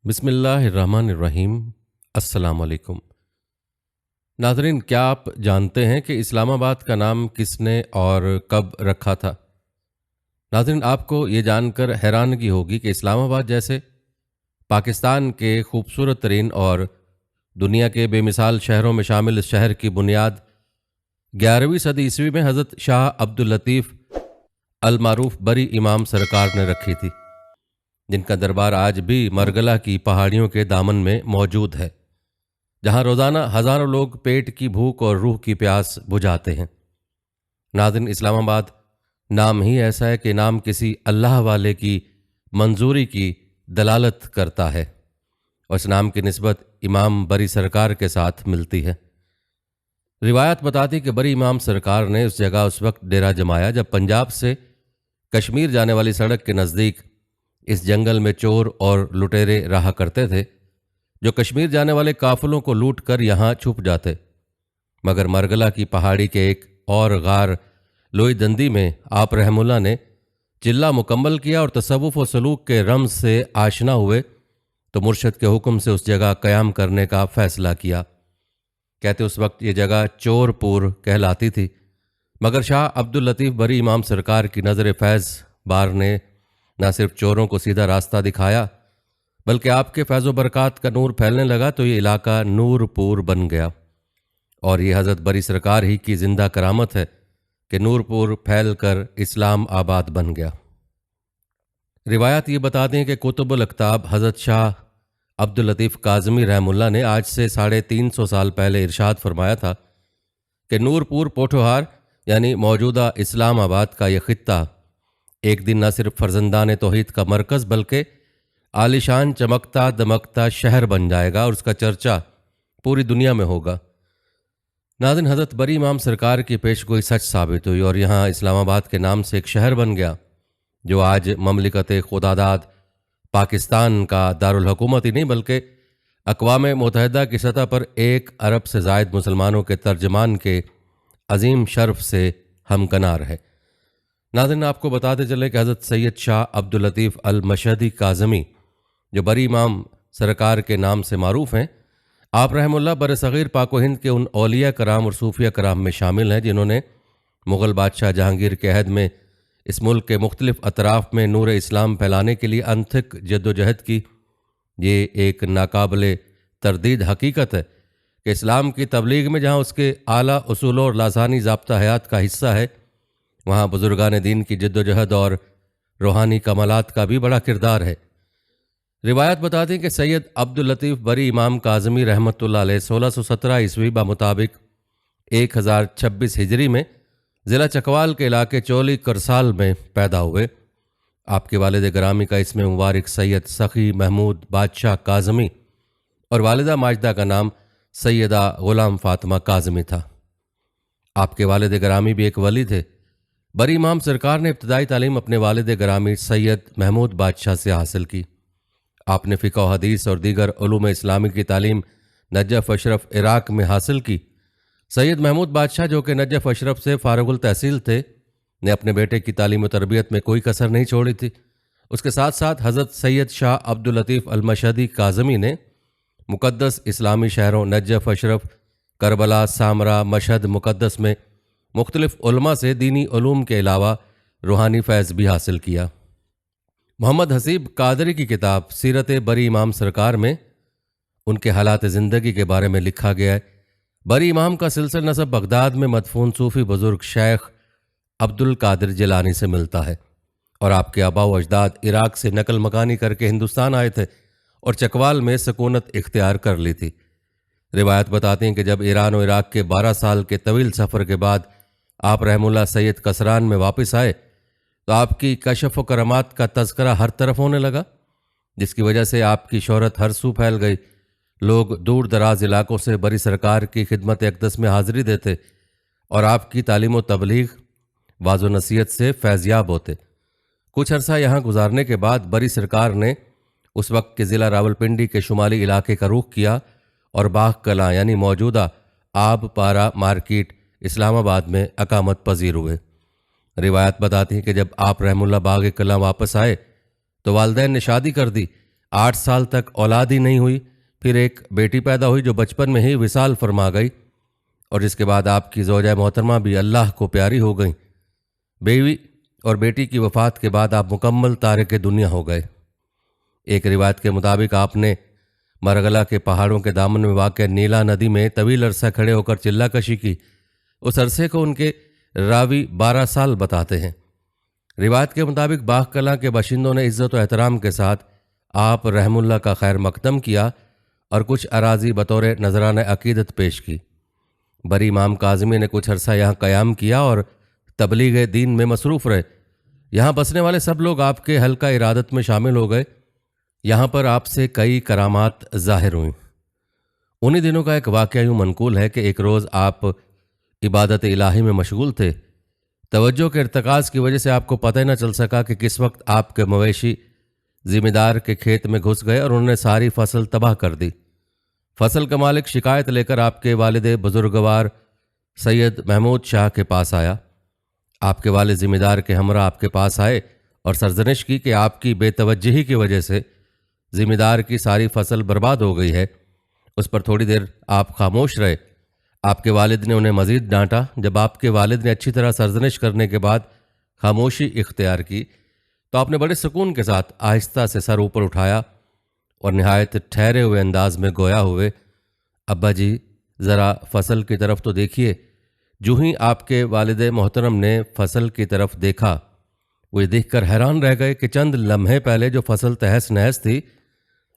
بسم اللہ الرحمن الرحیم۔ السلام علیکم ناظرین، کیا آپ جانتے ہیں کہ اسلام آباد کا نام کس نے اور کب رکھا تھا؟ ناظرین، آپ کو یہ جان کر حیرانگی ہوگی کہ اسلام آباد جیسے پاکستان کے خوبصورت ترین اور دنیا کے بے مثال شہروں میں شامل اس شہر کی بنیاد 11ویں صدی عیسوی میں حضرت شاہ عبداللطیف المعروف بری امام سرکار نے رکھی تھی، جن کا دربار آج بھی مرگلہ کی پہاڑیوں کے دامن میں موجود ہے، جہاں روزانہ ہزاروں لوگ پیٹ کی بھوک اور روح کی پیاس بجھاتے ہیں۔ ناظرین، اسلام آباد نام ہی ایسا ہے کہ نام کسی اللہ والے کی منظوری کی دلالت کرتا ہے، اور اس نام کی نسبت امام بری سرکار کے ساتھ ملتی ہے۔ روایت بتاتی کہ بری امام سرکار نے اس جگہ اس وقت ڈیرا جمایا جب پنجاب سے کشمیر جانے والی سڑک کے نزدیک اس جنگل میں چور اور لٹیرے رہا کرتے تھے، جو کشمیر جانے والے قافلوں کو لوٹ کر یہاں چھپ جاتے، مگر مرگلہ کی پہاڑی کے ایک اور غار لوئی دندی میں آپ رحم اللہ نے چلہ مکمل کیا اور تصوف و سلوک کے رمز سے آشنا ہوئے تو مرشد کے حکم سے اس جگہ قیام کرنے کا فیصلہ کیا۔ کہتے اس وقت یہ جگہ چور پور کہلاتی تھی، مگر شاہ عبداللطیف بری امام سرکار کی نظر فیض بار نے نہ صرف چوروں کو سیدھا راستہ دکھایا، بلکہ آپ کے فیض و برکات کا نور پھیلنے لگا تو یہ علاقہ نور پور بن گیا، اور یہ حضرت بری سرکار ہی کی زندہ کرامت ہے کہ نور پور پھیل کر اسلام آباد بن گیا۔ روایات یہ بتاتے ہیں کہ کتب الاقطاب حضرت شاہ عبداللطیف کاظمی رحم اللہ نے آج سے 350 سال پہلے ارشاد فرمایا تھا کہ نور پور پوٹھوہار یعنی موجودہ اسلام آباد کا یہ خطہ ایک دن نہ صرف فرزندان توحید کا مرکز بلکہ عالیشان چمکتا دمکتا شہر بن جائے گا اور اس کا چرچا پوری دنیا میں ہوگا۔ ناظرین، حضرت بری امام سرکار کی پیشگوئی سچ ثابت ہوئی اور یہاں اسلام آباد کے نام سے ایک شہر بن گیا، جو آج مملکت خداداد پاکستان کا دارالحکومت ہی نہیں بلکہ اقوام متحدہ کی سطح پر 1 ارب سے زائد مسلمانوں کے ترجمان کے عظیم شرف سے ہمکنار ہے۔ ناظرین، آپ کو بتاتے چلے کہ حضرت سید شاہ عبداللطیف المشہدی کاظمی، جو بری امام سرکار کے نام سے معروف ہیں، آپ رحم اللہ برصغیر پاک و ہند کے ان اولیاء کرام اور صوفیہ کرام میں شامل ہیں جنہوں نے مغل بادشاہ جہانگیر کے عہد میں اس ملک کے مختلف اطراف میں نور اسلام پھیلانے کے لیے انتھک جد و جہد کی۔ یہ ایک ناقابل تردید حقیقت ہے کہ اسلام کی تبلیغ میں جہاں اس کے اعلیٰ اصولوں اور لسانی ضابطہ حیات کا حصہ ہے، وہاں بزرگان دین کی جد و جہد اور روحانی کمالات کا بھی بڑا کردار ہے۔ روایت بتاتی ہیں کہ سید عبداللطیف بری امام کاظمی رحمۃ اللہ علیہ 1617 عیسوی بمطابق 1026 ہجری میں ضلع چکوال کے علاقے چولی کرسال میں پیدا ہوئے۔ آپ کے والد گرامی کا اسم مبارک سید سخی محمود بادشاہ کاظمی اور والدہ ماجدہ کا نام سیدہ غلام فاطمہ کاظمی تھا۔ آپ کے والد گرامی بھی ایک ولی تھے۔ بری امام سرکار نے ابتدائی تعلیم اپنے والد گرامی سید محمود بادشاہ سے حاصل کی۔ آپ نے فقہ و حدیث اور دیگر علوم اسلامی کی تعلیم نجف اشرف عراق میں حاصل کی۔ سید محمود بادشاہ، جو کہ نجف اشرف سے فارغ التحصیل تھے، نے اپنے بیٹے کی تعلیم و تربیت میں کوئی کسر نہیں چھوڑی تھی۔ اس کے ساتھ ساتھ حضرت سید شاہ عبداللطیف المشہدی کاظمی نے مقدس اسلامی شہروں نجف اشرف، کربلا، سامرا، مشہد مقدس میں مختلف علماء سے دینی علوم کے علاوہ روحانی فیض بھی حاصل کیا۔ محمد حسیب قادری کی کتاب سیرت بری امام سرکار میں ان کے حالات زندگی کے بارے میں لکھا گیا ہے۔ بری امام کا سلسلہ نسب بغداد میں مدفون صوفی بزرگ شیخ عبد القادر جیلانی سے ملتا ہے، اور آپ کے آباء و اجداد عراق سے نقل مکانی کر کے ہندوستان آئے تھے اور چکوال میں سکونت اختیار کر لی تھی۔ روایت بتاتی ہیں کہ جب ایران و عراق کے 12 سال کے طویل سفر کے بعد آپ رحم اللہ سید کسران میں واپس آئے تو آپ کی کشف و کرامات کا تذکرہ ہر طرف ہونے لگا، جس کی وجہ سے آپ کی شہرت ہر سو پھیل گئی۔ لوگ دور دراز علاقوں سے بری سرکار کی خدمت اقدس میں حاضری دیتے اور آپ کی تعلیم و تبلیغ، واعظ و نصیحت سے فیضیاب ہوتے۔ کچھ عرصہ یہاں گزارنے کے بعد بری سرکار نے اس وقت کے ضلع راولپنڈی کے شمالی علاقے کا رخ کیا اور باغ کلاں یعنی موجودہ آب پارا مارکیٹ اسلام آباد میں اقامت پذیر ہوئے۔ روایت بتاتی ہیں کہ جب آپ رحم اللہ باغ کلاں واپس آئے تو والدین نے شادی کر دی۔ 8 سال تک اولاد ہی نہیں ہوئی، پھر ایک بیٹی پیدا ہوئی جو بچپن میں ہی وصال فرما گئی، اور جس کے بعد آپ کی زوجہ محترمہ بھی اللہ کو پیاری ہو گئیں۔ بیوی اور بیٹی کی وفات کے بعد آپ مکمل تارک دنیا ہو گئے۔ ایک روایت کے مطابق آپ نے مرغلہ کے پہاڑوں کے دامن میں واقع نیلا ندی میں طویل عرصہ کھڑے ہو کر چلہ کشی کی۔ اس عرصے کو ان کے راوی 12 سال بتاتے ہیں۔ روایت کے مطابق باغ کلاں کے باشندوں نے عزت و احترام کے ساتھ آپ رحم اللہ کا خیر مقدم کیا اور کچھ اراضی بطور نذرانہ عقیدت پیش کی۔ بری امام کاظمی نے کچھ عرصہ یہاں قیام کیا اور تبلیغ دین میں مصروف رہے۔ یہاں بسنے والے سب لوگ آپ کے حلقہ ارادت میں شامل ہو گئے۔ یہاں پر آپ سے کئی کرامات ظاہر ہوئیں۔ انہی دنوں کا ایک واقعہ یوں منقول ہے کہ ایک روز آپ عبادت الہی میں مشغول تھے۔ توجہ کے ارتکاز کی وجہ سے آپ کو پتہ نہ چل سکا کہ کس وقت آپ کے مویشی ذمہ دار کے کھیت میں گھس گئے اور انہوں نے ساری فصل تباہ کر دی۔ فصل کا مالک شکایت لے کر آپ کے والد بزرگوار سید محمود شاہ کے پاس آیا۔ آپ کے والد ذمہ دار کے ہمراہ آپ کے پاس آئے اور سرزنش کی کہ آپ کی بے توجہی کی وجہ سے ذمہ دار کی ساری فصل برباد ہو گئی ہے۔ اس پر تھوڑی دیر آپ خاموش رہے۔ آپ کے والد نے انہیں مزید ڈانٹا۔ جب آپ کے والد نے اچھی طرح سرزنش کرنے کے بعد خاموشی اختیار کی تو آپ نے بڑے سکون کے ساتھ آہستہ سے سر اوپر اٹھایا اور نہایت ٹھہرے ہوئے انداز میں گویا ہوئے، ابا جی ذرا فصل کی طرف تو دیکھیے۔ جو ہی آپ کے والد محترم نے فصل کی طرف دیکھا، وہ یہ دیکھ کر حیران رہ گئے کہ چند لمحے پہلے جو فصل تہس نہس تھی،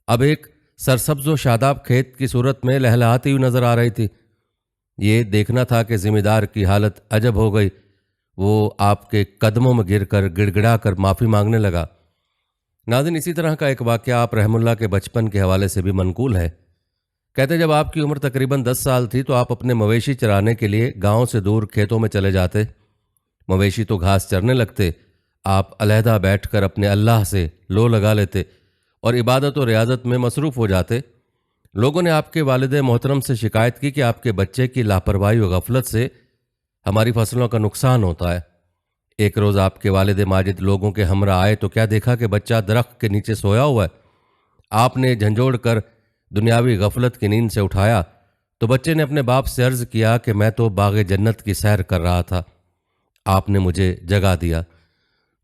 اب ایک سرسبز و شاداب کھیت کی صورت میں لہلہاتی ہوئی نظر آ رہی تھی۔ یہ دیکھنا تھا کہ ذمہ دار کی حالت عجب ہو گئی۔ وہ آپ کے قدموں میں گر کر گڑ گڑا کر معافی مانگنے لگا۔ ناظرین، اسی طرح کا ایک واقعہ آپ رحم اللہ کے بچپن کے حوالے سے بھی منقول ہے۔ کہتے جب آپ کی عمر تقریباً 10 سال تھی تو آپ اپنے مویشی چرانے کے لیے گاؤں سے دور کھیتوں میں چلے جاتے۔ مویشی تو گھاس چرنے لگتے، آپ علیحدہ بیٹھ کر اپنے اللہ سے لو لگا لیتے اور عبادت و ریاضت میں مصروف ہو جاتے۔ لوگوں نے آپ کے والد محترم سے شکایت کی کہ آپ کے بچے کی لاپرواہی و غفلت سے ہماری فصلوں کا نقصان ہوتا ہے۔ ایک روز آپ کے والد ماجد لوگوں کے ہمراہ آئے تو کیا دیکھا کہ بچہ درخت کے نیچے سویا ہوا ہے۔ آپ نے جھنجھوڑ کر دنیاوی غفلت کی نیند سے اٹھایا تو بچے نے اپنے باپ سے عرض کیا کہ میں تو باغ جنت کی سیر کر رہا تھا، آپ نے مجھے جگا دیا۔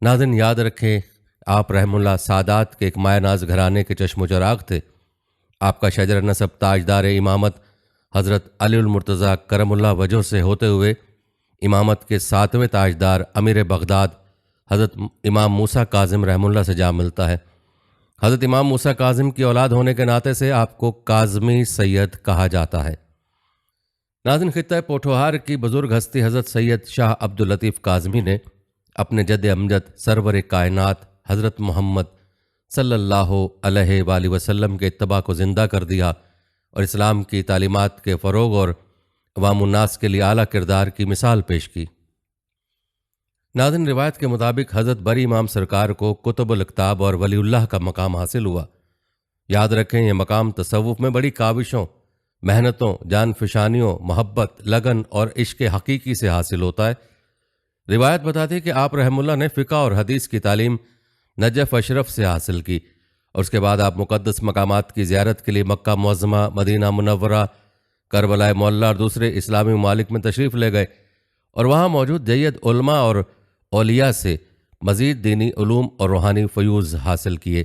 ناظرین، یاد رکھیں، آپ رحم اللہ سادات کے ایک مایہ ناز گھرانے کے چشم و چراغ تھے۔ آپ کا شجر نسب تاجدار امامت حضرت علی المرتضیٰ کرم اللہ وجہ سے ہوتے ہوئے امامت کے 7ویں تاجدار امیر بغداد حضرت امام موسیٰ کاظم رحم اللہ سے جا ملتا ہے۔ حضرت امام موسیٰ کاظم کی اولاد ہونے کے ناطے سے آپ کو کاظمی سید کہا جاتا ہے۔ ناظرین، خطہ پوٹھوہار کی بزرگ ہستی حضرت سید شاہ عبداللطیف کاظمی نے اپنے جد امجد سرور کائنات حضرت محمد صلی اللہ علیہ وآلہ وسلم کے اتباع کو زندہ کر دیا اور اسلام کی تعلیمات کے فروغ اور عوام الناس کے لیے اعلیٰ کردار کی مثال پیش کی۔ ناظرین، روایت کے مطابق حضرت بری امام سرکار کو کتب الاقطاب اور ولی اللہ کا مقام حاصل ہوا۔ یاد رکھیں، یہ مقام تصوف میں بڑی کاوشوں، محنتوں، جان فشانیوں، محبت، لگن اور عشق حقیقی سے حاصل ہوتا ہے۔ روایت بتاتی ہے کہ آپ رحم اللہ نے فقہ اور حدیث کی تعلیم نجف اشرف سے حاصل کی اور اس کے بعد آپ مقدس مقامات کی زیارت کے لیے مکہ معظمہ، مدینہ منورہ، کربلا معلیٰ اور دوسرے اسلامی ممالک میں تشریف لے گئے اور وہاں موجود جید علماء اور اولیاء سے مزید دینی علوم اور روحانی فیوز حاصل کیے۔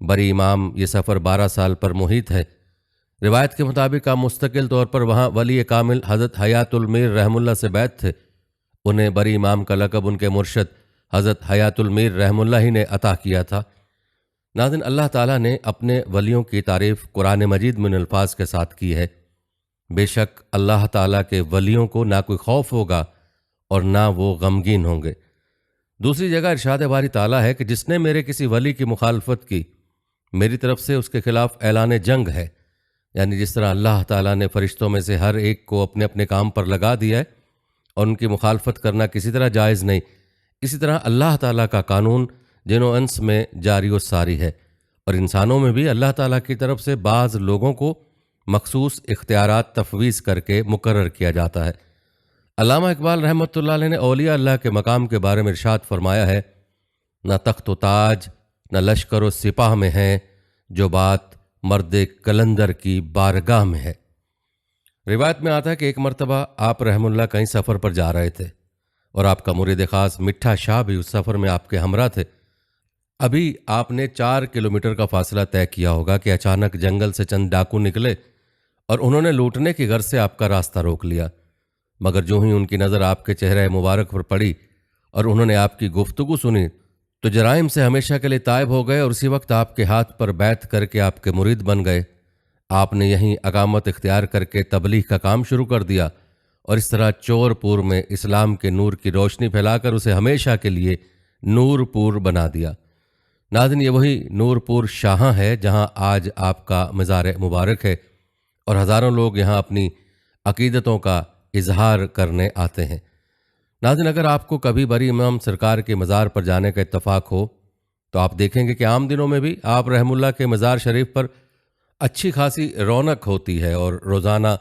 بری امام یہ سفر 12 سال پر محیط ہے۔ روایت کے مطابق آپ مستقل طور پر وہاں ولی کامل حضرت حیات المیر رحم اللہ سے بیعت تھے۔ انہیں بری امام کا لقب ان کے مرشد حضرت حیات المیر رحم اللہ ہی نے عطا کیا تھا۔ ناظرین، اللہ تعالیٰ نے اپنے ولیوں کی تعریف قرآن مجید میں ان الفاظ کے ساتھ کی ہے: بے شک اللہ تعالیٰ کے ولیوں کو نہ کوئی خوف ہوگا اور نہ وہ غمگین ہوں گے۔ دوسری جگہ ارشاد باری تعالیٰ ہے کہ جس نے میرے کسی ولی کی مخالفت کی، میری طرف سے اس کے خلاف اعلان جنگ ہے۔ یعنی جس طرح اللہ تعالیٰ نے فرشتوں میں سے ہر ایک کو اپنے اپنے کام پر لگا دیا ہے اور ان کی مخالفت کرنا کسی طرح جائز نہیں، اسی طرح اللہ تعالیٰ کا قانون جن و انس میں جاری و ساری ہے، اور انسانوں میں بھی اللہ تعالیٰ کی طرف سے بعض لوگوں کو مخصوص اختیارات تفویض کر کے مقرر کیا جاتا ہے۔ علامہ اقبال رحمۃ اللہ علیہ نے اولیاء اللہ کے مقام کے بارے میں ارشاد فرمایا ہے: نہ تخت و تاج نہ لشکر و سپاہ میں ہیں جو بات مرد کلندر کی بارگاہ میں ہے۔ روایت میں آتا ہے کہ ایک مرتبہ آپ رحم اللہ کہیں سفر پر جا رہے تھے اور آپ کا مرید خاص مٹھا شاہ بھی اس سفر میں آپ کے ہمراہ تھے۔ ابھی آپ نے 4 کلومیٹر کا فاصلہ طے کیا ہوگا کہ اچانک جنگل سے چند ڈاکو نکلے اور انہوں نے لوٹنے کی غرض سے آپ کا راستہ روک لیا، مگر جو ہی ان کی نظر آپ کے چہرے مبارک پر پڑی اور انہوں نے آپ کی گفتگو سنی تو جرائم سے ہمیشہ کے لیے تائب ہو گئے اور اسی وقت آپ کے ہاتھ پر بیعت کر کے آپ کے مرید بن گئے۔ آپ نے یہیں اقامت اختیار کر کے تبلیغ کا کام شروع کر دیا اور اس طرح چور پور میں اسلام کے نور کی روشنی پھیلا کر اسے ہمیشہ کے لیے نور پور بنا دیا۔ ناظرین، یہ وہی نور پور شاہاں ہے جہاں آج آپ کا مزار مبارک ہے اور ہزاروں لوگ یہاں اپنی عقیدتوں کا اظہار کرنے آتے ہیں۔ ناظرین، اگر آپ کو کبھی بری امام سرکار کے مزار پر جانے کا اتفاق ہو تو آپ دیکھیں گے کہ عام دنوں میں بھی آپ رحم اللہ کے مزار شریف پر اچھی خاصی رونق ہوتی ہے اور روزانہ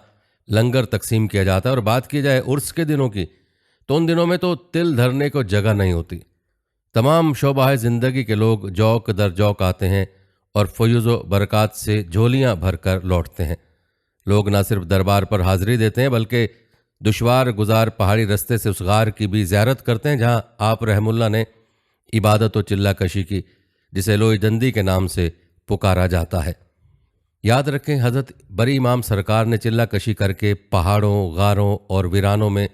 لنگر تقسیم کیا جاتا ہے، اور بات کی جائے عرس کے دنوں کی تو ان دنوں میں تو تل دھرنے کو جگہ نہیں ہوتی۔ تمام شعبہ زندگی کے لوگ جوق در جوق آتے ہیں اور فیض و برکات سے جھولیاں بھر کر لوٹتے ہیں۔ لوگ نہ صرف دربار پر حاضری دیتے ہیں بلکہ دشوار گزار پہاڑی رستے سے اس غار کی بھی زیارت کرتے ہیں جہاں آپ رحم اللہ نے عبادت و چلہ کشی کی، جسے لوئی دندی کے نام سے پکارا جاتا ہے۔ یاد رکھیں، حضرت بری امام سرکار نے چلہ کشی کر کے پہاڑوں، غاروں اور ویرانوں میں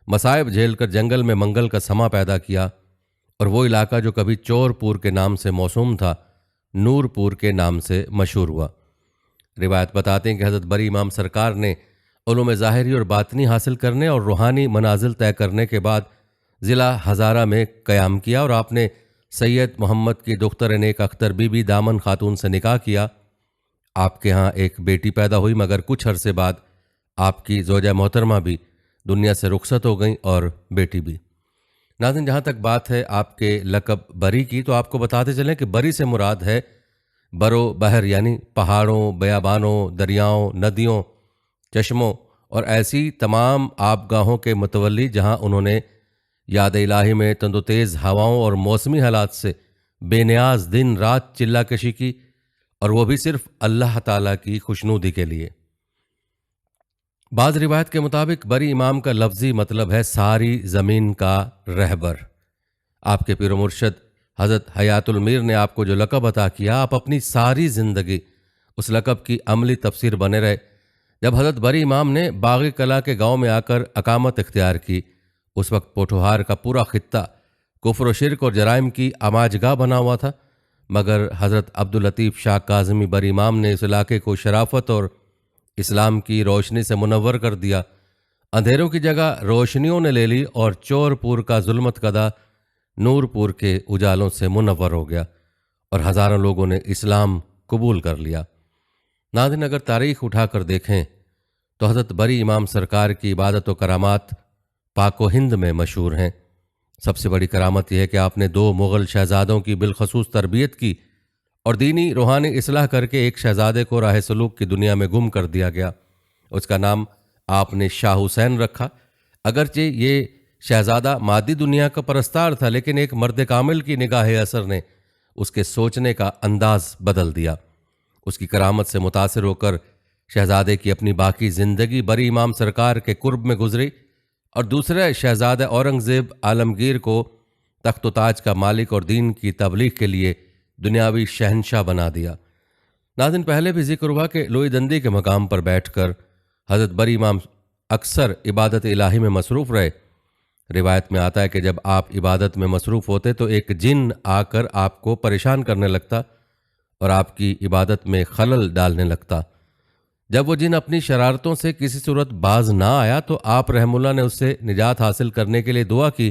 مصائب جھیل کر جنگل میں منگل کا سما پیدا کیا، اور وہ علاقہ جو کبھی چور پور کے نام سے موسوم تھا نور پور کے نام سے مشہور ہوا۔ روایت بتاتے ہیں کہ حضرت بری امام سرکار نے علوم ظاہری اور باطنی حاصل کرنے اور روحانی منازل طے کرنے کے بعد ضلع ہزارہ میں قیام کیا، اور آپ نے سید محمد کی دختر نیک اختر بی بی دامن خاتون سے نکاح کیا۔ آپ کے ہاں ایک بیٹی پیدا ہوئی، مگر کچھ عرصے بعد آپ کی زوجہ محترمہ بھی دنیا سے رخصت ہو گئیں اور بیٹی بھی۔ ناظرین، جہاں تک بات ہے آپ کے لقب بری کی، تو آپ کو بتاتے چلیں کہ بری سے مراد ہے برو بحر، یعنی پہاڑوں، بیابانوں، دریاؤں، ندیوں، چشموں اور ایسی تمام آبگاہوں کے متولی جہاں انہوں نے یاد الہی میں تند و تیز ہواؤں اور موسمی حالات سے بے نیاز دن رات چلہ کشی کی، اور وہ بھی صرف اللہ تعالیٰ کی خوشنودی کے لیے۔ بعض روایت کے مطابق بری امام کا لفظی مطلب ہے ساری زمین کا رہبر۔ آپ کے پیر و مرشد حضرت حیات المیر نے آپ کو جو لقب عطا کیا، آپ اپنی ساری زندگی اس لقب کی عملی تفسیر بنے رہے۔ جب حضرت بری امام نے باغ کلا کے گاؤں میں آ کر اقامت اختیار کی، اس وقت پوٹھوہار کا پورا خطہ کفر و شرک اور جرائم کی آماجگاہ بنا ہوا تھا، مگر حضرت عبداللطیف شاہ کاظمی بری امام نے اس علاقے کو شرافت اور اسلام کی روشنی سے منور کر دیا۔ اندھیروں کی جگہ روشنیوں نے لے لی اور چور پور کا ظلمت کدہ نور پور کے اجالوں سے منور ہو گیا اور ہزاروں لوگوں نے اسلام قبول کر لیا۔ ناظرین، اگر تاریخ اٹھا کر دیکھیں تو حضرت بری امام سرکار کی عبادت و کرامات پاک و ہند میں مشہور ہیں۔ سب سے بڑی کرامت یہ ہے کہ آپ نے 2 مغل شہزادوں کی بالخصوص تربیت کی اور دینی روحانی اصلاح کر کے ایک شہزادے کو راہ سلوک کی دنیا میں گم کر دیا گیا۔ اس کا نام آپ نے شاہ حسین رکھا۔ اگرچہ یہ شہزادہ مادی دنیا کا پرستار تھا، لیکن ایک مرد کامل کی نگاہ اثر نے اس کے سوچنے کا انداز بدل دیا۔ اس کی کرامت سے متاثر ہو کر شہزادے کی اپنی باقی زندگی بری امام سرکار کے قرب میں گزری، اور دوسرے شہزادہ اورنگزیب عالمگیر کو تخت و تاج کا مالک اور دین کی تبلیغ کے لیے دنیاوی شہنشاہ بنا دیا۔ ناظرین، پہلے بھی ذکر ہوا کہ لوئی دندی کے مقام پر بیٹھ کر حضرت بری امام اکثر عبادت الہی میں مصروف رہے۔ روایت میں آتا ہے کہ جب آپ عبادت میں مصروف ہوتے تو ایک جن آ کر آپ کو پریشان کرنے لگتا اور آپ کی عبادت میں خلل ڈالنے لگتا۔ جب وہ جن اپنی شرارتوں سے کسی صورت باز نہ آیا تو آپ رحم اللہ نے اس سے نجات حاصل کرنے کے لیے دعا کی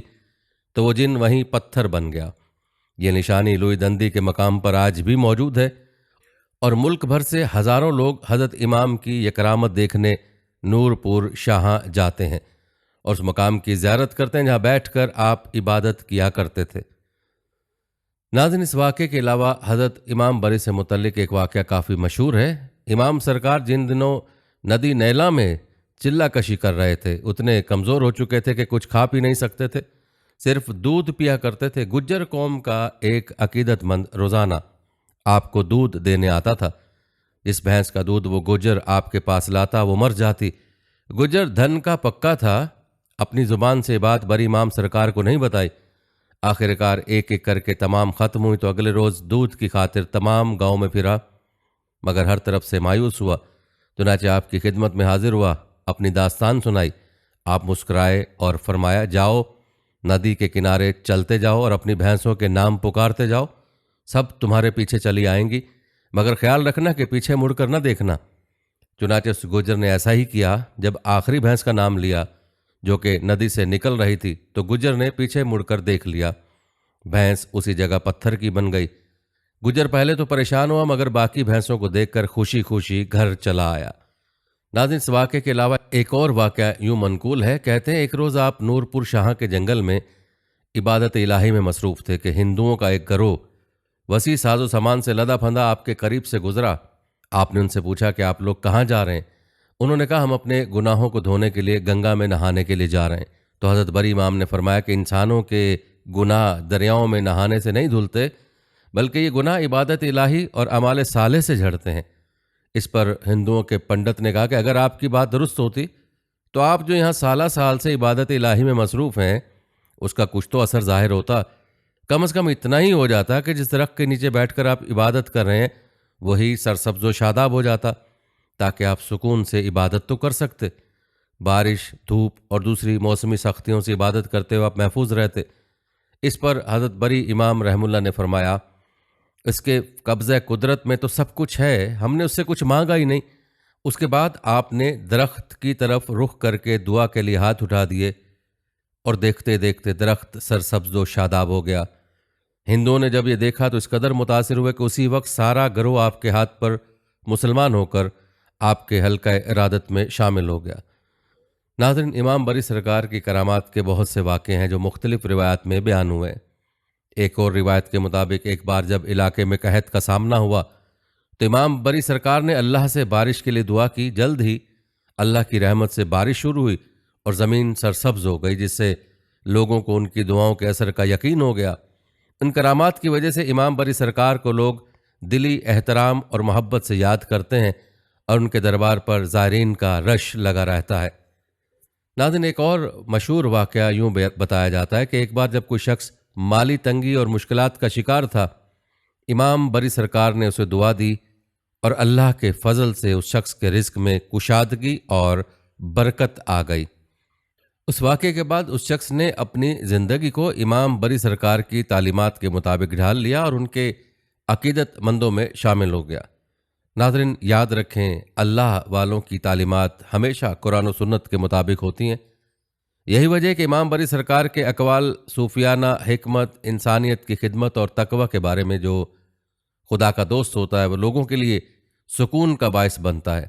تو وہ جن وہیں پتھر بن گیا۔ یہ نشانی لوئی دندی کے مقام پر آج بھی موجود ہے، اور ملک بھر سے ہزاروں لوگ حضرت امام کی یہ کرامت دیکھنے نور پور شاہاں جاتے ہیں اور اس مقام کی زیارت کرتے ہیں جہاں بیٹھ کر آپ عبادت کیا کرتے تھے۔ ناظرین، اس واقعے کے علاوہ حضرت امام بری سے متعلق ایک واقعہ کافی مشہور ہے۔ امام سرکار جن دنوں ندی نیلا میں چلہ کشی کر رہے تھے اتنے کمزور ہو چکے تھے کہ کچھ کھا پی نہیں سکتے تھے، صرف دودھ پیا کرتے تھے۔ گجر قوم کا ایک عقیدت مند روزانہ آپ کو دودھ دینے آتا تھا۔ جس بھینس کا دودھ وہ گجر آپ کے پاس لاتا وہ مر جاتی۔ گجر دھن کا پکا تھا، اپنی زبان سے بات بری امام سرکار کو نہیں بتائی۔ آخر کار ایک ایک کر کے تمام ختم ہوئی تو اگلے روز دودھ کی خاطر تمام گاؤں میں پھرا، مگر ہر طرف سے مایوس ہوا۔ چنانچہ آپ کی خدمت میں حاضر ہوا، اپنی داستان سنائی۔ آپ مسکرائے اور فرمایا، جاؤ ندی کے کنارے چلتے جاؤ اور اپنی بھینسوں کے نام پکارتے جاؤ، سب تمہارے پیچھے چلی آئیں گی، مگر خیال رکھنا کہ پیچھے مڑ کر نہ دیکھنا۔ چنانچہ اس گجر نے ایسا ہی کیا۔ جب آخری بھینس کا نام لیا جو کہ ندی سے نکل رہی تھی تو گجر نے پیچھے مڑ کر دیکھ لیا، بھینس اسی جگہ پتھر کی بن گئی۔ گجر پہلے تو پریشان ہوا مگر باقی بھینسوں کو دیکھ کر خوشی خوشی گھر چلا آیا۔ ناظرین، اس واقعے کے علاوہ ایک اور واقعہ یوں منقول ہے، کہتے ہیں ایک روز آپ نور پور شاہ کے جنگل میں عبادت الہی میں مصروف تھے کہ ہندوؤں کا ایک گروہ وسیع ساز و سامان سے لدا پھندا آپ کے قریب سے گزرا۔ آپ نے ان سے پوچھا کہ آپ لوگ کہاں جا رہے ہیں؟ انہوں نے کہا ہم اپنے گناہوں کو دھونے کے لیے گنگا میں نہانے کے لیے جا رہے ہیں۔ تو حضرت بری امام نے فرمایا کہ انسانوں کے گناہ دریاؤں میں نہانے سے نہیں دھلتے، بلکہ یہ گناہ عبادت الہی اور اعمال صالح سے جھڑتے ہیں۔ اس پر ہندوؤں کے پنڈت نے کہا کہ اگر آپ کی بات درست ہوتی تو آپ جو یہاں سالہ سال سے عبادت الہی میں مصروف ہیں اس کا کچھ تو اثر ظاہر ہوتا، کم از کم اتنا ہی ہو جاتا کہ جس درخت کے نیچے بیٹھ کر آپ عبادت کر رہے ہیں وہی سرسبز و شاداب ہو جاتا، تاکہ آپ سکون سے عبادت تو کر سکتے۔ بارش، دھوپ اور دوسری موسمی سختیوں سے عبادت کرتے ہوئے آپ محفوظ رہتے۔ اس پر حضرت بری امام رحم اللہ نے فرمایا، اس کے قبضہ قدرت میں تو سب کچھ ہے، ہم نے اس سے کچھ مانگا ہی نہیں۔ اس کے بعد آپ نے درخت کی طرف رخ کر کے دعا کے لیے ہاتھ اٹھا دیے اور دیکھتے دیکھتے درخت سرسبز و شاداب ہو گیا۔ ہندوؤں نے جب یہ دیکھا تو اس قدر متاثر ہوئے کہ اسی وقت سارا گروہ آپ کے ہاتھ پر مسلمان ہو کر آپ کے حلقہ ارادت میں شامل ہو گیا۔ ناظرین، امام بری سرکار کی کرامات کے بہت سے واقعے ہیں جو مختلف روایات میں بیان ہوئے۔ ایک اور روایت کے مطابق ایک بار جب علاقے میں قحط کا سامنا ہوا تو امام بری سرکار نے اللہ سے بارش کے لیے دعا کی۔ جلد ہی اللہ کی رحمت سے بارش شروع ہوئی اور زمین سرسبز ہو گئی، جس سے لوگوں کو ان کی دعاؤں کے اثر کا یقین ہو گیا۔ ان کرامات کی وجہ سے امام بری سرکار کو لوگ دلی احترام اور محبت سے یاد کرتے ہیں اور ان کے دربار پر زائرین کا رش لگا رہتا ہے۔ ناظرین، ایک اور مشہور واقعہ یوں بتایا جاتا ہے کہ ایک بار جب کوئی شخص مالی تنگی اور مشکلات کا شکار تھا، امام بری سرکار نے اسے دعا دی اور اللہ کے فضل سے اس شخص کے رزق میں کشادگی اور برکت آ گئی۔ اس واقعے کے بعد اس شخص نے اپنی زندگی کو امام بری سرکار کی تعلیمات کے مطابق ڈھال لیا اور ان کے عقیدت مندوں میں شامل ہو گیا۔ ناظرین، یاد رکھیں، اللہ والوں کی تعلیمات ہمیشہ قرآن و سنت کے مطابق ہوتی ہیں۔ یہی وجہ ہے کہ امام بری سرکار کے اقوال صوفیانہ حکمت، انسانیت کی خدمت اور تقوی کے بارے میں جو خدا کا دوست ہوتا ہے وہ لوگوں کے لیے سکون کا باعث بنتا ہے۔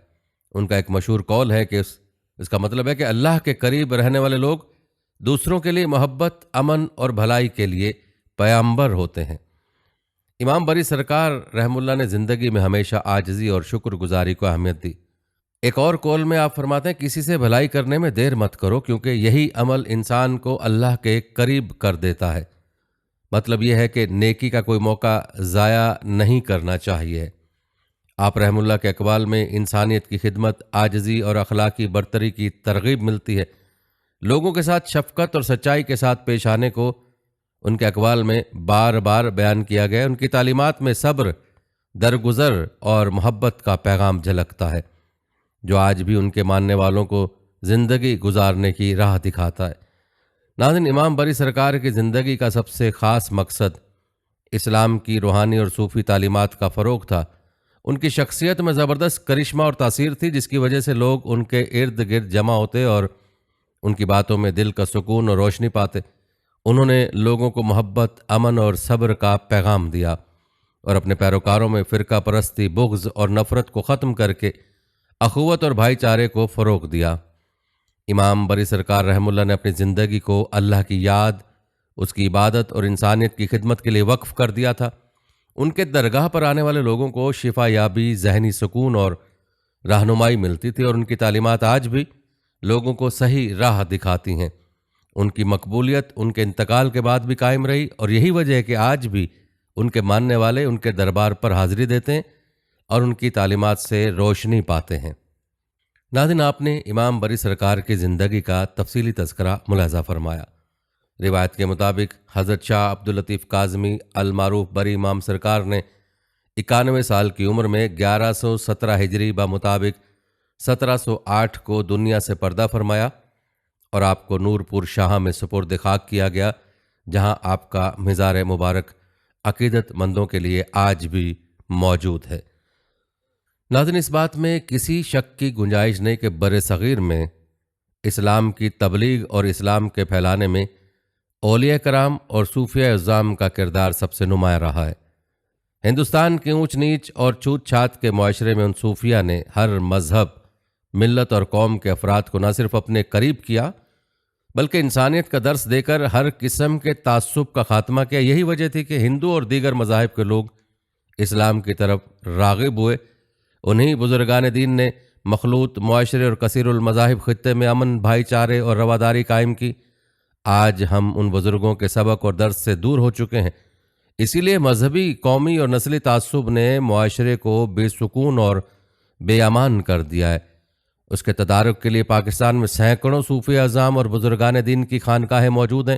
ان کا ایک مشہور قول ہے کہ اس کا مطلب ہے کہ اللہ کے قریب رہنے والے لوگ دوسروں کے لیے محبت، امن اور بھلائی کے لیے پیامبر ہوتے ہیں۔ امام بری سرکار رحم اللہ نے زندگی میں ہمیشہ عاجزی اور شکر گزاری کو اہمیت دی۔ ایک اور قول میں آپ فرماتے ہیں، کسی سے بھلائی کرنے میں دیر مت کرو کیونکہ یہی عمل انسان کو اللہ کے قریب کر دیتا ہے۔ مطلب یہ ہے کہ نیکی کا کوئی موقع ضائع نہیں کرنا چاہیے۔ آپ رحم اللہ کے اقوال میں انسانیت کی خدمت، عاجزی اور اخلاقی برتری کی ترغیب ملتی ہے۔ لوگوں کے ساتھ شفقت اور سچائی کے ساتھ پیش آنے کو ان کے اقوال میں بار بار بیان کیا گیا۔ ان کی تعلیمات میں صبر، درگزر اور محبت کا پیغام جھلکتا ہے جو آج بھی ان کے ماننے والوں کو زندگی گزارنے کی راہ دکھاتا ہے۔ ناظرین، امام بری سرکار کی زندگی کا سب سے خاص مقصد اسلام کی روحانی اور صوفی تعلیمات کا فروغ تھا۔ ان کی شخصیت میں زبردست کرشمہ اور تاثیر تھی جس کی وجہ سے لوگ ان کے ارد گرد جمع ہوتے اور ان کی باتوں میں دل کا سکون اور روشنی پاتے۔ انہوں نے لوگوں کو محبت، امن اور صبر کا پیغام دیا اور اپنے پیروکاروں میں فرقہ پرستی، بغض اور نفرت کو ختم کر کے اخوت اور بھائی چارے کو فروغ دیا۔ امام بری سرکار رحم اللہ نے اپنی زندگی کو اللہ کی یاد، اس کی عبادت اور انسانیت کی خدمت کے لیے وقف کر دیا تھا۔ ان کے درگاہ پر آنے والے لوگوں کو شفا یابی، ذہنی سکون اور رہنمائی ملتی تھی اور ان کی تعلیمات آج بھی لوگوں کو صحیح راہ دکھاتی ہیں۔ ان کی مقبولیت ان کے انتقال کے بعد بھی قائم رہی اور یہی وجہ ہے کہ آج بھی ان کے ماننے والے ان کے دربار پر حاضری دیتے ہیں اور ان کی تعلیمات سے روشنی پاتے ہیں۔ ناظرین، آپ نے امام بری سرکار کی زندگی کا تفصیلی تذکرہ ملاحظہ فرمایا۔ روایت کے مطابق حضرت شاہ عبداللطیف کاظمی المعروف بری امام سرکار نے 91 سال کی عمر میں 1117 ہجری بمطابق 1708 کو دنیا سے پردہ فرمایا اور آپ کو نور پور شاہ میں سپرد خاک کیا گیا، جہاں آپ کا مزار مبارک عقیدت مندوں کے لیے آج بھی موجود ہے۔ ناظرین، اس بات میں کسی شک کی گنجائش نہیں کہ بر صغیر میں اسلام کی تبلیغ اور اسلام کے پھیلانے میں اولیاء کرام اور صوفیاء اعظام کا کردار سب سے نمایاں رہا ہے۔ ہندوستان کی اونچ نیچ اور چھوت چھات کے معاشرے میں ان صوفیاء نے ہر مذہب، ملت اور قوم کے افراد کو نہ صرف اپنے قریب کیا بلکہ انسانیت کا درس دے کر ہر قسم کے تعصب کا خاتمہ کیا۔ یہی وجہ تھی کہ ہندو اور دیگر مذاہب کے لوگ اسلام کی طرف راغب ہوئے۔ انہی بزرگان دین نے مخلوط معاشرے اور کثیر المذاہب خطے میں امن، بھائی چارے اور رواداری قائم کی۔ آج ہم ان بزرگوں کے سبق اور درس سے دور ہو چکے ہیں، اسی لیے مذہبی، قومی اور نسلی تعصب نے معاشرے کو بے سکون اور بے امان کر دیا ہے۔ اس کے تدارک کے لیے پاکستان میں سینکڑوں صوفی اعظام اور بزرگان دین کی خانقاہیں موجود ہیں،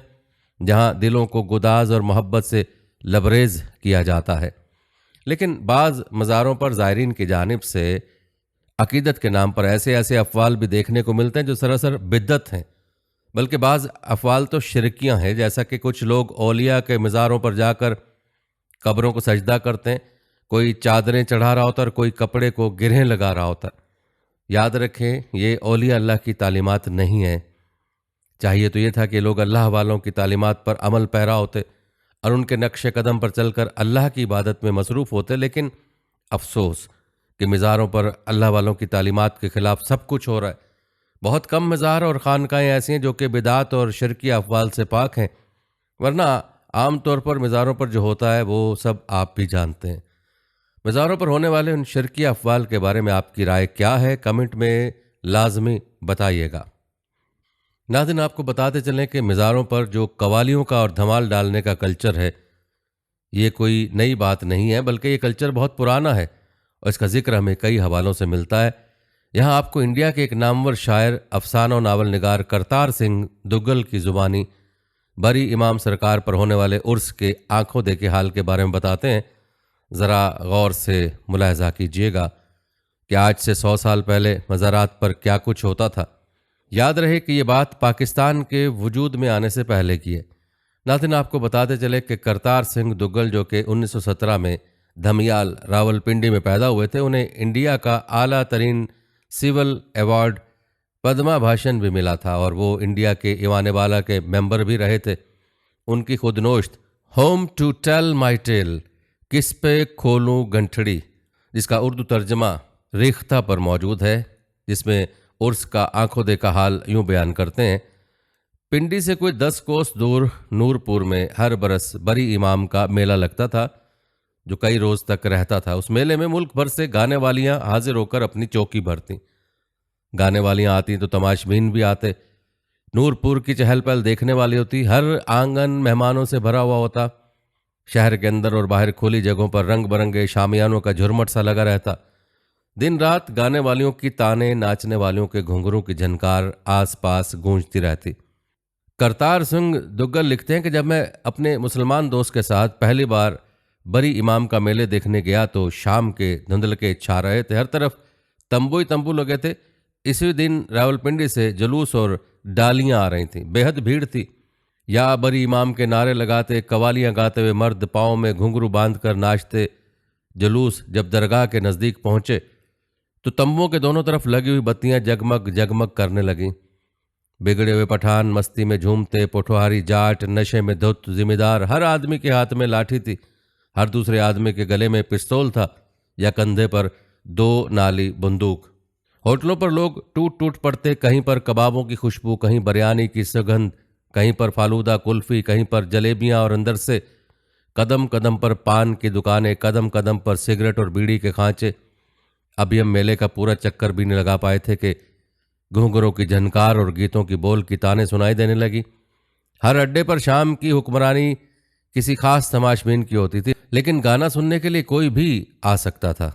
جہاں دلوں کو گداز اور محبت سے لبریز کیا جاتا ہے۔ لیکن بعض مزاروں پر زائرین کی جانب سے عقیدت کے نام پر ایسے افعال بھی دیکھنے کو ملتے ہیں جو سراسر بدعت ہیں، بلکہ بعض افعال تو شرکیاں ہیں، جیسا کہ کچھ لوگ اولیاء کے مزاروں پر جا کر قبروں کو سجدہ کرتے ہیں، کوئی چادریں چڑھا رہا ہوتا ہے اور کوئی کپڑے کو گرہیں لگا رہا ہوتا ہے۔ یاد رکھیں، یہ اولیاء اللہ کی تعلیمات نہیں ہیں۔ چاہیے تو یہ تھا کہ لوگ اللہ والوں کی تعلیمات پر عمل پیرا ہوتے اور ان کے نقش قدم پر چل کر اللہ کی عبادت میں مصروف ہوتے، لیکن افسوس کہ مزاروں پر اللہ والوں کی تعلیمات کے خلاف سب کچھ ہو رہا ہے۔ بہت کم مزار اور خانقاہیں ایسی ہیں جو کہ بدعات اور شرکی افعال سے پاک ہیں، ورنہ عام طور پر مزاروں پر جو ہوتا ہے وہ سب آپ بھی جانتے ہیں۔ مزاروں پر ہونے والے ان شرکی افعال کے بارے میں آپ کی رائے کیا ہے؟ کمنٹ میں لازمی بتائیے گا۔ ناظرین، آپ کو بتاتے چلیں کہ مزاروں پر جو قوالیوں کا اور دھمال ڈالنے کا کلچر ہے، یہ کوئی نئی بات نہیں ہے، بلکہ یہ کلچر بہت پرانا ہے اور اس کا ذکر ہمیں کئی حوالوں سے ملتا ہے۔ یہاں آپ کو انڈیا کے ایک نامور شاعر، افسانہ و ناول نگار کرتار سنگھ دگل کی زبانی بری امام سرکار پر ہونے والے عرس کے آنکھوں دیکھے حال کے بارے میں بتاتے ہیں۔ ذرا غور سے ملاحظہ کیجیے گا کہ آج سے 100 سال پہلے مزارات پر کیا کچھ ہوتا تھا۔ یاد رہے کہ یہ بات پاکستان کے وجود میں آنے سے پہلے کی ہے۔ ناظرین، آپ کو بتاتے چلے کہ کرتار سنگھ دگل جو کہ 1917 میں دھمیال راولپنڈی میں پیدا ہوئے تھے، انہیں انڈیا کا اعلیٰ ترین سول ایوارڈ پدما بھاشن بھی ملا تھا اور وہ انڈیا کے ایوان بالا کے ممبر بھی رہے تھے۔ ان کی خود نوشت home to tell my tale, کس پہ کھولوں گنٹھڑی، جس کا اردو ترجمہ ریختہ پر موجود ہے، جس میں عرس کا آنکھوں دیکھا حال یوں بیان کرتے ہیں۔ پنڈی سے کوئی 10 کوس دور نور پور میں ہر برس بری امام کا میلہ لگتا تھا جو کئی روز تک رہتا تھا۔ اس میلے میں ملک بھر سے گانے والیاں حاضر ہو کر اپنی چوکی بھرتیں۔ گانے والیاں آتی تو تماش بین بھی آتے۔ نور پور کی چہل پہل دیکھنے والی ہوتی، ہر آنگن مہمانوں سے بھرا ہوا ہوتا۔ شہر کے اندر اور باہر کھلی جگہوں پر رنگ برنگے شامیانوں کا جھرمٹ سا لگا رہتا۔ دن رات گانے والیوں کی تانے، ناچنے والوں کے گھنگروں کی جھنکار آس پاس گونجتی رہتی۔ کرتار سنگھ دگل لکھتے ہیں کہ جب میں اپنے مسلمان دوست کے ساتھ پہلی بار بری امام کا میلے دیکھنے گیا تو شام کے دھندلکے چھا رہے تھے، ہر طرف تمبو ہی تمبو لگے تھے۔ اسی دن راولپنڈی سے جلوس اور ڈالیاں آ رہی تھیں، بے حد بھیڑ تھی۔ یا بری امام کے نعرے لگاتے، قوالیاں گاتے ہوئے مرد پاؤں میں گھنگرو باندھ کر ناچتے۔ جلوس جب درگاہ کے نزدیک پہنچے تو تمبوں کے دونوں طرف لگی ہوئی بتیاں جگمگ جگمگ کرنے لگیں۔ بگڑے ہوئے پٹھان مستی میں جھومتے، پٹواری جاٹ نشے میں دھت، ذمہ دار ہر آدمی کے ہاتھ میں لاٹھی تھی، ہر دوسرے آدمی کے گلے میں پستول تھا یا کندھے پر 2 نالی بندوق۔ ہوٹلوں پر لوگ ٹوٹ ٹوٹ پڑتے، کہیں پر کبابوں کی خوشبو، کہیں بریانی کی سگندھ، کہیں پر فالودہ کلفی، کہیں پر جلیبیاں، اور اندر سے قدم قدم پر پان کی دکانیں، قدم قدم پر سگریٹ اور بیڑی کے خانچے۔ ابھی ہم میلے کا پورا چکر بھی نہیں لگا پائے تھے کہ گھنگروں کی جھنکار اور گیتوں کی بول کی تانیں سنائی دینے لگی۔ ہر اڈے پر شام کی حکمرانی کسی خاص تماشبین کی ہوتی تھی، لیکن گانا سننے کے لیے کوئی بھی آ سکتا تھا۔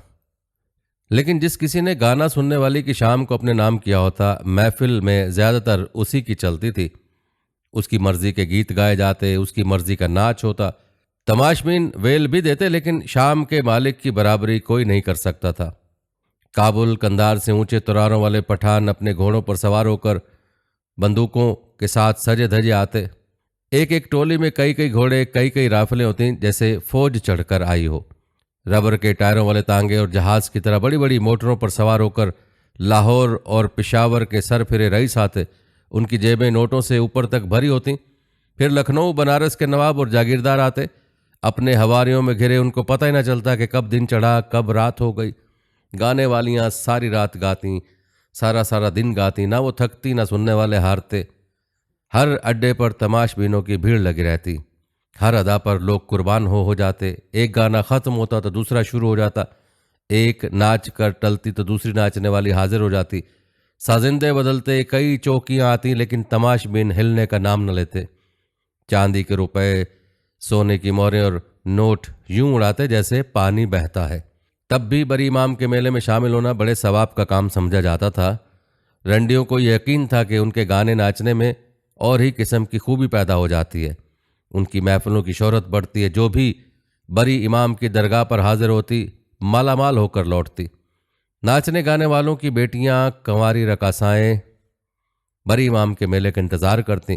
لیکن جس کسی نے گانا سننے والی کی شام کو اپنے نام کیا ہوتا، محفل میں زیادہ تر اسی کی چلتی تھی۔ اس کی مرضی کے گیت گائے جاتے، اس کی مرضی کا ناچ ہوتا۔ تماشبین ویل بھی دیتے، لیکن شام کے مالک کی برابری کوئی نہیں کر سکتا تھا۔ کابل کندھار سے اونچے توراروں والے پٹھان اپنے گھوڑوں پر سوار ہو کر بندوقوں کے ساتھ سجے دھجے آتے۔ ایک ایک ٹولی میں کئی گھوڑے، کئی رافلیں ہوتی جیسے فوج چڑھ کر آئی ہو۔ ربر کے ٹائروں والے تانگے اور جہاز کی طرح بڑی بڑی موٹروں پر سوار ہو کر لاہور اور پشاور کے سر پھرے رئیس آتے۔ ان کی جیبیں نوٹوں سے اوپر تک بھری ہوتیں۔ پھر لکھنؤ بنارس کے نواب اور جاگیردار آتے، اپنے ہواریوں میں گھرے۔ ان کو پتہ ہی نہ چلتا کہ کب دن چڑھا، کب رات ہو گئی۔ گانے والیاں ساری رات گاتیں، سارا دن گاتیں، نہ وہ تھکتی نہ سننے والے ہارتے۔ ہر اڈے پر تماشبینوں کی بھیڑ لگی رہتی، ہر ادا پر لوگ قربان ہو جاتے۔ ایک گانا ختم ہوتا تو دوسرا شروع ہو جاتا، ایک ناچ کر ٹلتی تو دوسری ناچنے والی حاضر ہو جاتی۔ سازندے بدلتے، کئی چوکیاں آتی، لیکن تماشبین ہلنے کا نام نہ لیتے۔ چاندی کے روپے، سونے کی موریں اور نوٹ یوں اڑاتے جیسے پانی بہتا ہے۔ تب بھی بری امام کے میلے میں شامل ہونا بڑے ثواب کا کام سمجھا جاتا تھا۔ رنڈیوں کو یقین تھا کہ ان کے گانے ناچنے میں اور ہی قسم کی خوبی پیدا ہو جاتی ہے، ان کی محفلوں کی شہرت بڑھتی ہے۔ جو بھی بری امام کی درگاہ پر حاضر ہوتی، مالا مال ہو کر لوٹتی۔ ناچنے گانے والوں کی بیٹیاں، کنواری رقاصائیں بری امام کے میلے کا انتظار کرتیں۔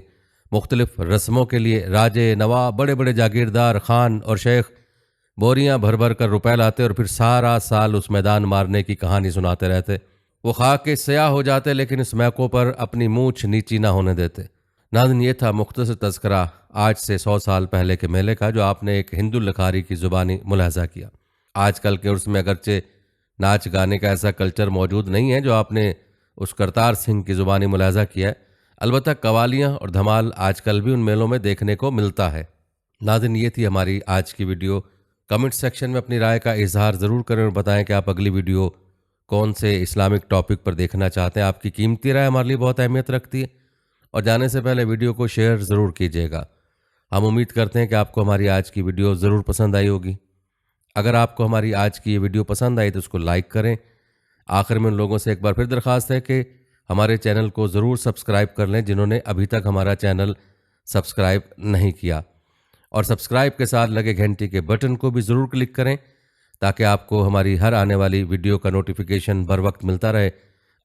مختلف رسموں کے لیے راجے، نواب، بڑے بڑے جاگیردار، خان اور شیخ بوریاں بھر کر روپے لاتے اور پھر سارا سال اس میدان مارنے کی کہانی سناتے رہتے۔ وہ خاک کے سیاہ ہو جاتے، لیکن اس میکوں پر اپنی مونچھ نیچی نہ ہونے دیتے۔ ناظرین، یہ تھا مختصر تذکرہ آج سے 100 سال پہلے کے میلے کا، جو آپ نے ایک ہندو لکھاری کی زبانی ملاحظہ کیا۔ آج کل کے عرس میں اگرچہ ناچ گانے کا ایسا کلچر موجود نہیں ہے جو آپ نے اس کرتار سنگھ کی زبانی ملاحظہ کیا ہے، البتہ قوالیاں اور دھمال آج کل بھی ان میلوں میں دیکھنے کو ملتا ہے۔ ناظرین، یہ تھی ہماری آج کی ویڈیو۔ کمنٹ سیکشن میں اپنی رائے کا اظہار ضرور کریں اور بتائیں کہ آپ اگلی ویڈیو کون سے اسلامک ٹاپک پر دیکھنا چاہتے ہیں۔ آپ کی قیمتی رائے ہمارے لیے بہت اہمیت رکھتی ہے، اور جانے سے پہلے ویڈیو کو شیئر ضرور کیجیے گا۔ ہم امید کرتے ہیں کہ آپ کو ہماری آج کی ویڈیو ضرور پسند آئی ہوگی۔ اگر آپ کو ہماری آج کی یہ ویڈیو پسند آئی تو اس کو لائک کریں۔ آخر میں ان لوگوں سے ایک بار پھر درخواست ہے کہ ہمارے چینل کو ضرور سبسکرائب کر لیں جنہوں نے ابھی تک ہمارا چینل سبسکرائب نہیں کیا، اور سبسکرائب کے ساتھ لگے گھنٹی کے بٹن کو بھی ضرور کلک کریں تاکہ آپ کو ہماری ہر آنے والی ویڈیو کا نوٹیفیکیشن بر وقت ملتا رہے۔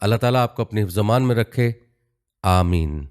اللہ تعالیٰ آپ کو اپنی حفظ و امان میں رکھے، آمین۔